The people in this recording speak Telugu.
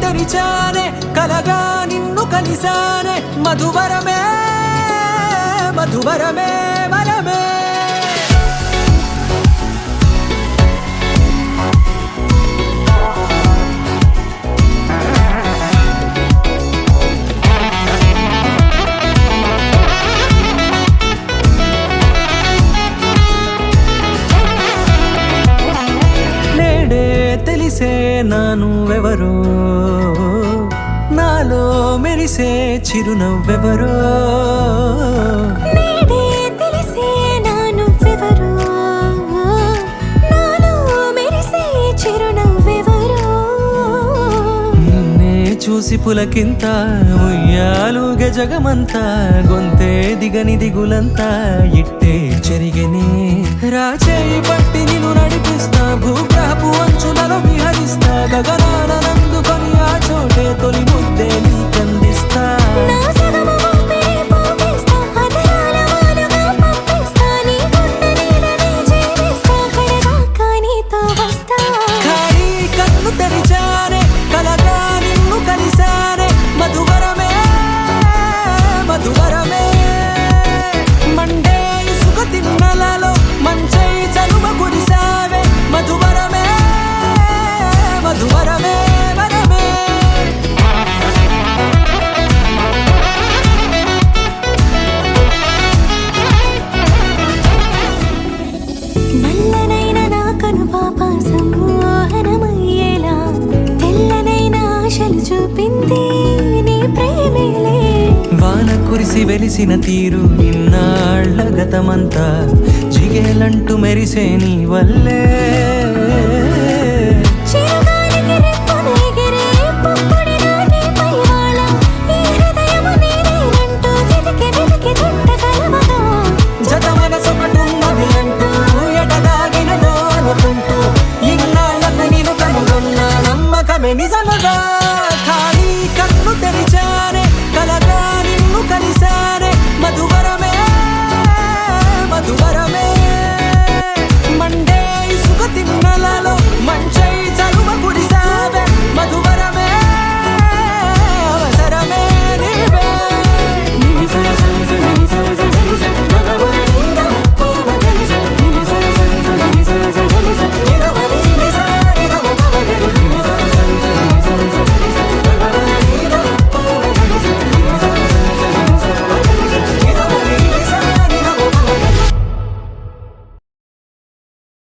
తెరిచానే కలగా నిన్ను కలిసానే మధువరమే మధువరమే వరమే తెలిసే నానువెవరో నాలో మెరిసే చిరునవ్వెవరో నేడే తెలిసే నానువెవరో నాలో మెరిసే చిరునవ్వెవరో నిన్నే చూసి పులకింత ఉయ్యాలుగే జగమంతా గొంతే దిగని దిగులంతా ఇట్టే చెరిగనే రాచేయి పట్టి నిన్ను నడిపిస్తా భూగ్రహపు అంచులలో విహరిస్తా గగనాన నందుకొని ఆ చోటే తొలి ముద్దే నీకందిస్తా నా సగము ఊపిరి పోగేస్తా అదరాల వానగా పంపిస్తా నీ గుండె నీడనే జీవిస్తా కడదాకా నీతో వస్తా ఖాళీ కన్ను తెరిచానే కలగా నిన్ను కలిసానే మధువరమే మధువరమే మండే ఇసుక తిన్నలలో మంచై చలువ కురిసావే మధువరమే మధువరమే వరమే నల్లనైన నా కనుపాప సమ్మోహనమయ్యేలా తెల్లనైన ఆశలు చూపింది నీ ప్రేమేలే వాన కురిసి వెలిసిన తీరు ఇన్నాళ్ల గతమంతా జిగేలంటూ మెరిసే నీ వల్లే